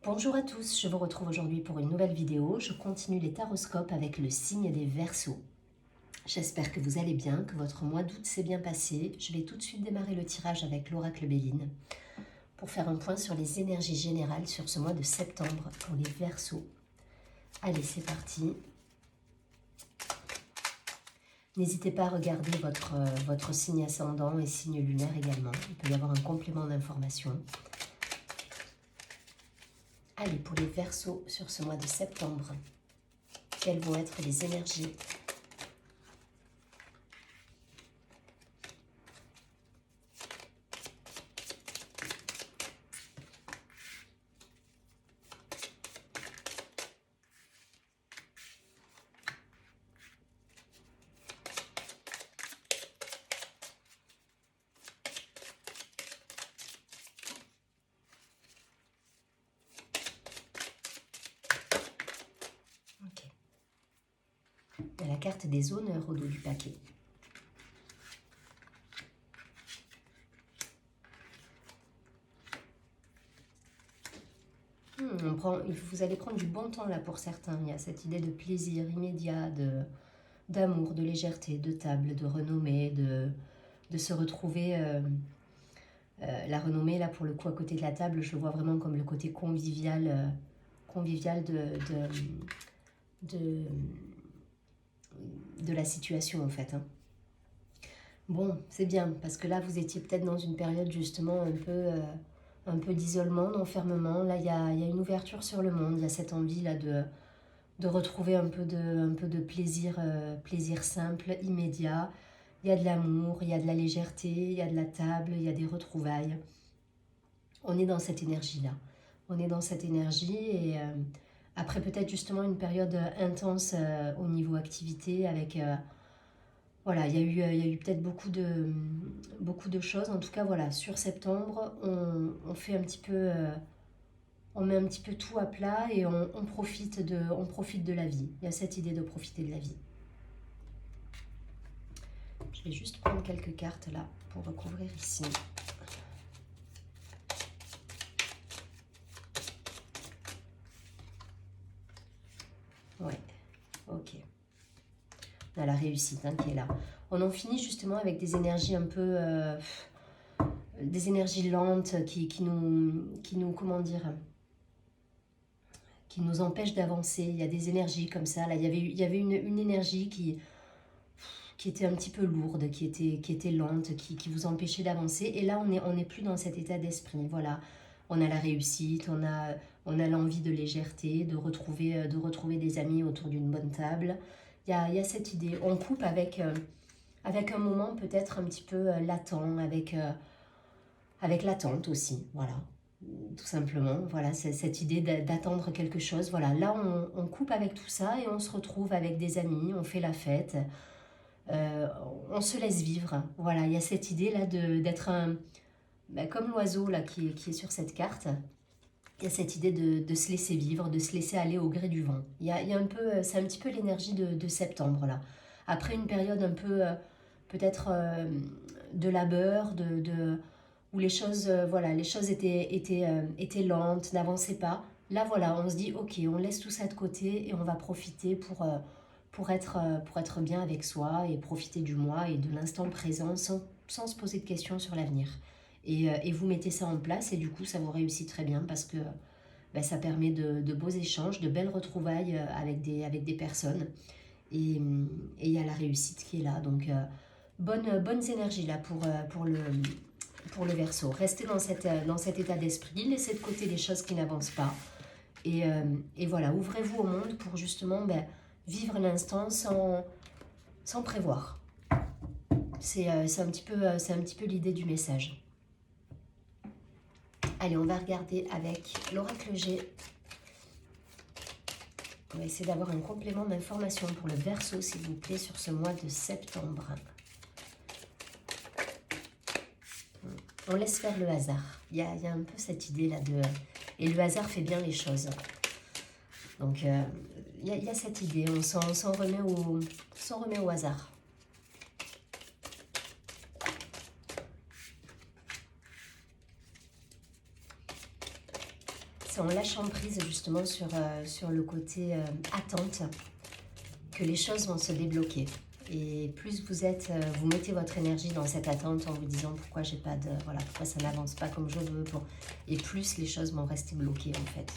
Bonjour à tous, je vous retrouve aujourd'hui pour une nouvelle vidéo. Je continue les taroscopes avec le signe des Verseaux. J'espère que vous allez bien, que votre mois d'août s'est bien passé. Je vais tout de suite démarrer le tirage avec l'oracle Béline pour faire un point sur les énergies générales sur ce mois de septembre pour les Verseaux. Allez, c'est parti. N'hésitez pas à regarder votre signe ascendant et signe lunaire également. Il peut y avoir un complément d'information. Allez, pour les Verseaux sur ce mois de septembre, quelles vont être les énergies ? Il y a la carte des honneurs au dos du paquet. Vous allez prendre du bon temps là pour certains. Il y a cette idée de plaisir immédiat, d'amour, de légèreté, de table, de renommée, de se retrouver. La renommée là pour le coup à côté de la table, je le vois vraiment comme le côté convivial, convivial de la situation en fait. Bon, c'est bien, parce que là, vous étiez peut-être dans une période justement un peu d'isolement, d'enfermement. Là, il y a une ouverture sur le monde, il y a cette envie là de retrouver un peu de plaisir, plaisir simple, immédiat. Il y a de l'amour, il y a de la légèreté, il y a de la table, il y a des retrouvailles. On est dans cette énergie-là. On est dans cette énergie et après peut-être justement une période intense au niveau activité avec... voilà, il y a eu peut-être beaucoup de choses. En tout cas, voilà, sur septembre, on fait un petit peu... on met un petit peu tout à plat et on profite de la vie. Il y a cette idée de profiter de la vie. Je vais juste prendre quelques cartes là pour recouvrir ici. Ouais, ok. On a la réussite qui est là. On en finit justement avec des énergies un peu... des énergies lentes qui nous, comment dire, qui nous empêchent d'avancer. Il y a des énergies comme ça. Là, il y avait une énergie qui était un petit peu lourde, qui était lente, qui vous empêchait d'avancer. Et là, on n'est plus dans cet état d'esprit. Voilà, on a la réussite, on a l'envie de légèreté, de retrouver des amis autour d'une bonne table. Il y a cette idée. On coupe avec un moment peut-être un petit peu latent, avec l'attente aussi, voilà, tout simplement. Voilà, c'est cette idée d'attendre quelque chose. Voilà, là, on coupe avec tout ça et on se retrouve avec des amis, on fait la fête, on se laisse vivre. Voilà, il y a cette idée là d'être comme l'oiseau là qui est sur cette carte. Il y a cette idée de se laisser vivre, de se laisser aller au gré du vent. Il y a un peu, c'est un petit peu l'énergie de septembre là. Après une période un peu peut-être de labeur, où les choses, voilà, les choses étaient lentes, n'avançaient pas. Là, voilà, on se dit, ok, on laisse tout ça de côté et on va profiter pour être bien avec soi et profiter du mois et de l'instant présent sans se poser de questions sur l'avenir. Et vous mettez ça en place et du coup, ça vous réussit très bien parce que ça permet de beaux échanges, de belles retrouvailles avec des personnes. Et il y a la réussite qui est là. Donc, bonnes énergies là pour le Verseau. Restez dans cet état d'esprit, laissez de côté les choses qui n'avancent pas. Et voilà, ouvrez-vous au monde pour justement vivre l'instant sans prévoir. C'est un petit peu l'idée du message. Allez, on va regarder avec l'oracle G. On va essayer d'avoir un complément d'information pour le Verseau, s'il vous plaît, sur ce mois de septembre. On laisse faire le hasard. Il y a un peu cette idée-là de... Et le hasard fait bien les choses. Donc, il y a cette idée. On s'en remet au hasard. c'est en lâchant prise justement sur le côté attente que les choses vont se débloquer. Et plus vous mettez votre énergie dans cette attente en vous disant pourquoi j'ai pas de, voilà, pourquoi ça n'avance pas comme je veux, et plus les choses vont rester bloquées en fait.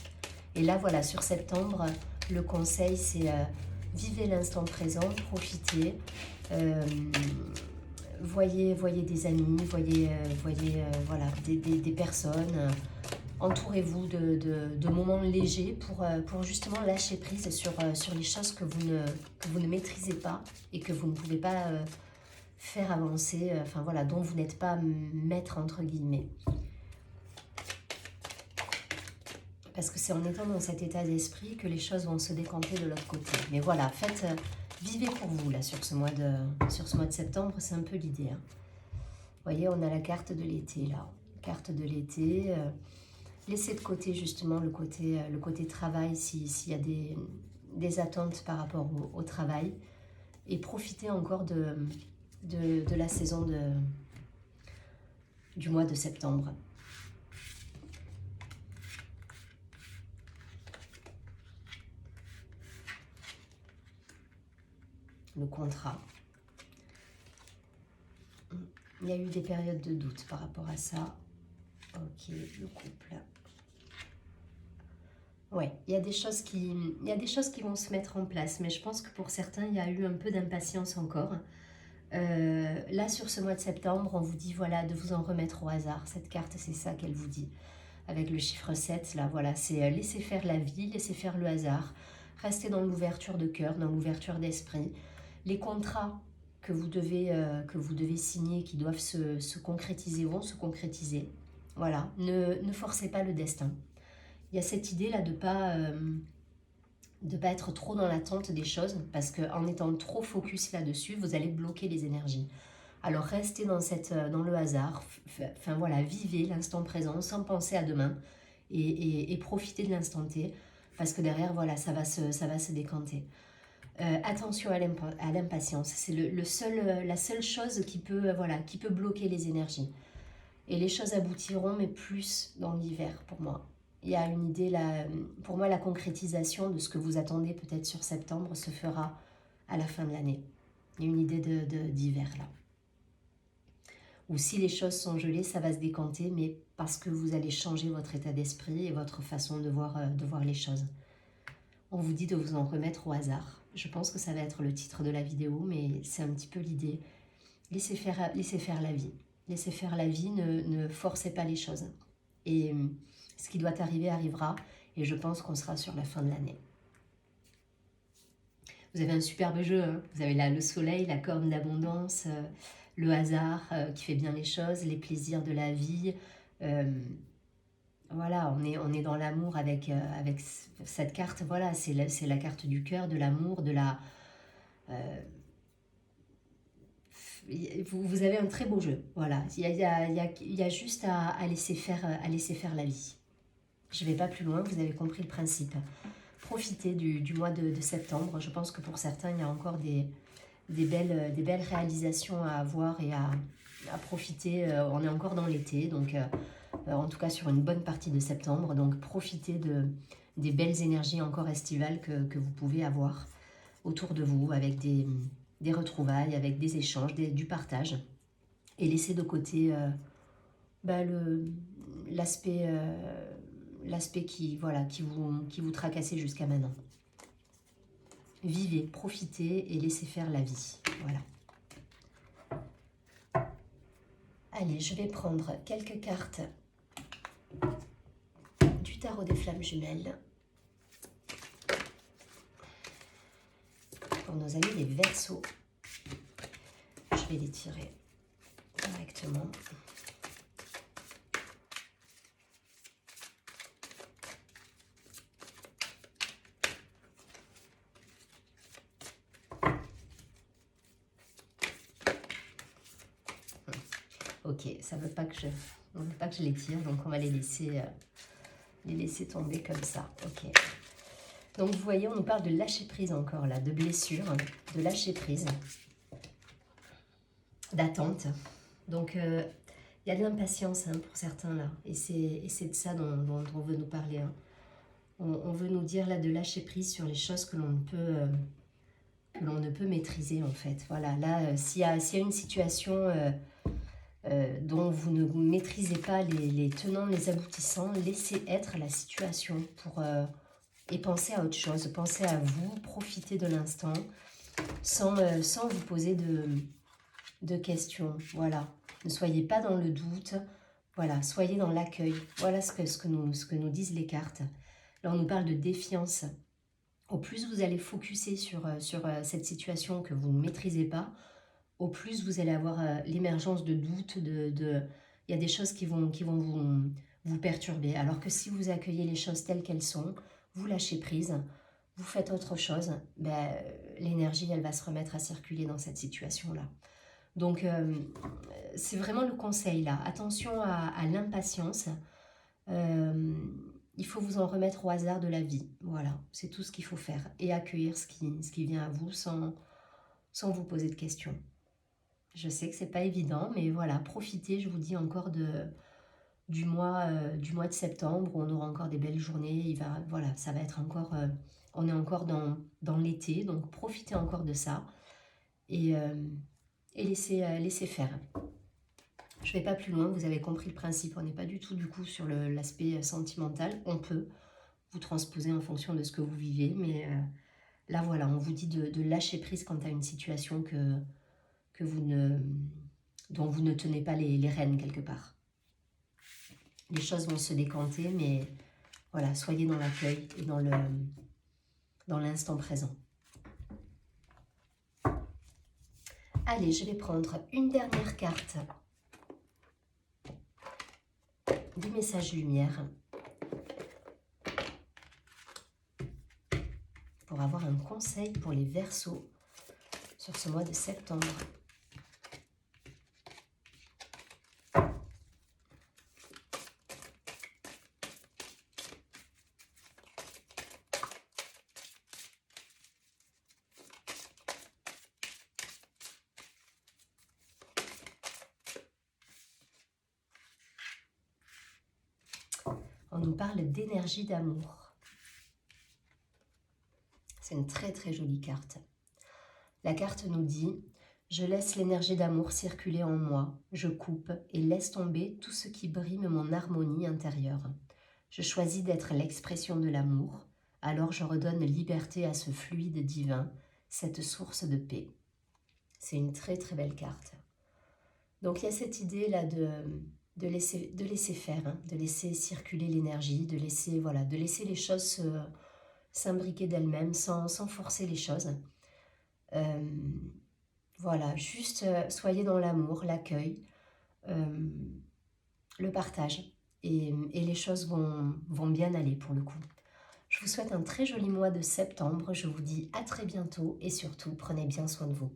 Et là voilà, sur septembre, le conseil c'est vivez l'instant présent, profitez, voyez des amis, voyez voilà, des personnes. Entourez-vous de moments légers pour justement lâcher prise sur les choses que vous ne maîtrisez pas et que vous ne pouvez pas faire avancer, enfin voilà, dont vous n'êtes pas maître entre guillemets. Parce que c'est en étant dans cet état d'esprit que les choses vont se décanter de l'autre côté. Mais voilà, vivez pour vous là sur ce mois de septembre, c'est un peu l'idée. Hein. Vous voyez, on a la carte de l'été là, carte de l'été. Laissez de côté justement le côté travail s'il y a des attentes par rapport au travail et profitez encore de la saison du mois de septembre. Le contrat. Il y a eu des périodes de doute par rapport à ça. Ok, le couple. Ouais, il y a des choses qui vont se mettre en place, mais je pense que pour certains, il y a eu un peu d'impatience encore. Là, sur ce mois de septembre, on vous dit voilà, de vous en remettre au hasard. Cette carte, c'est ça qu'elle vous dit. Avec le chiffre 7, là, voilà, c'est laisser faire la vie, laisser faire le hasard. Rester dans l'ouverture de cœur, dans l'ouverture d'esprit. Les contrats que vous devez signer, qui doivent se concrétiser, vont se concrétiser. Voilà, ne forcez pas le destin. Il y a cette idée-là de pas être trop dans l'attente des choses, parce qu'en étant trop focus là-dessus, vous allez bloquer les énergies. Alors restez dans le hasard, enfin voilà, vivez l'instant présent sans penser à demain et profitez de l'instant T, parce que derrière, voilà, ça va se décanter. Attention à l'impatience, c'est la seule chose qui peut bloquer les énergies. Et les choses aboutiront, mais plus dans l'hiver pour moi. Il y a une idée, là, pour moi, la concrétisation de ce que vous attendez peut-être sur septembre se fera à la fin de l'année. Il y a une idée d'hiver là. Ou si les choses sont gelées, ça va se décanter, mais parce que vous allez changer votre état d'esprit et votre façon de voir les choses. On vous dit de vous en remettre au hasard. Je pense que ça va être le titre de la vidéo, mais c'est un petit peu l'idée. Laissez faire la vie. Laissez faire la vie, ne forcez pas les choses. Et ce qui doit arriver arrivera, et je pense qu'on sera sur la fin de l'année. Vous avez un superbe jeu, hein. Vous avez là le soleil, la corne d'abondance, le hasard qui fait bien les choses, les plaisirs de la vie. Voilà, on est dans l'amour avec cette carte, voilà, c'est la carte du cœur, de l'amour, de la... vous avez un très beau jeu, voilà. Il y a juste à laisser faire la vie. Je ne vais pas plus loin, vous avez compris le principe. Profitez du mois de septembre. Je pense que pour certains, il y a encore des belles réalisations à avoir et à profiter. On est encore dans l'été, donc en tout cas sur une bonne partie de septembre. Donc profitez des belles énergies encore estivales que vous pouvez avoir autour de vous, avec des retrouvailles, avec des échanges, du partage. Et laissez de côté l'aspect qui vous tracassait jusqu'à maintenant. Vivez, profitez et laissez faire la vie. Voilà. Allez, je vais prendre quelques cartes du tarot des flammes jumelles pour nos amis les Verseaux. Je vais les tirer directement. Ok, ça veut pas que je les tire, donc on va les laisser tomber comme ça. Ok. Donc vous voyez, on nous parle de lâcher prise encore là, de blessure, de lâcher prise, d'attente. Donc il y a de l'impatience pour certains là, et c'est de ça dont on veut nous parler. Hein. On veut nous dire là de lâcher prise sur les choses que l'on ne peut maîtriser en fait. Voilà, là, s'il y a une situation dont vous ne maîtrisez pas les tenants, les aboutissants, laissez être la situation et pensez à autre chose, pensez à vous, profitez de l'instant sans vous poser de questions. Voilà, ne soyez pas dans le doute, voilà, soyez dans l'accueil. Voilà ce que nous disent les cartes. Là, on nous parle de défiance. Au plus vous allez focuser sur cette situation que vous ne maîtrisez pas, au plus vous allez avoir l'émergence de doutes, il y a des choses qui vont vous perturber. Alors que si vous accueillez les choses telles qu'elles sont, vous lâchez prise, vous faites autre chose, ben, l'énergie, elle va se remettre à circuler dans cette situation-là. Donc, c'est vraiment le conseil là. Attention à l'impatience. Il faut vous en remettre au hasard de la vie. Voilà, c'est tout ce qu'il faut faire. Et accueillir ce qui vient à vous sans vous poser de questions. Je sais que c'est pas évident, mais voilà, profitez, je vous dis encore du mois de septembre, où on aura encore des belles journées. Voilà, ça va être encore, on est encore dans l'été, donc profitez encore de ça et laissez faire. Je ne vais pas plus loin, vous avez compris le principe, on n'est pas du tout du coup sur l'aspect sentimental. On peut vous transposer en fonction de ce que vous vivez, mais là voilà, on vous dit de lâcher prise quant à une situation dont vous ne tenez pas les rênes quelque part. Les choses vont se décanter, mais voilà, soyez dans l'accueil et dans l'instant présent. Allez, je vais prendre une dernière carte du message lumière pour avoir un conseil pour les Verseaux sur ce mois de septembre. On nous parle d'énergie d'amour. C'est une très très jolie carte. La carte nous dit « Je laisse l'énergie d'amour circuler en moi, je coupe et laisse tomber tout ce qui brime mon harmonie intérieure. Je choisis d'être l'expression de l'amour, alors je redonne liberté à ce fluide divin, cette source de paix. » C'est une très très belle carte. Donc il y a cette idée là de laisser faire, hein, de laisser circuler l'énergie, de laisser les choses s'imbriquer d'elles-mêmes sans forcer les choses. Voilà, juste soyez dans l'amour, l'accueil, le partage et les choses vont bien aller pour le coup. Je vous souhaite un très joli mois de septembre, je vous dis à très bientôt et surtout prenez bien soin de vous.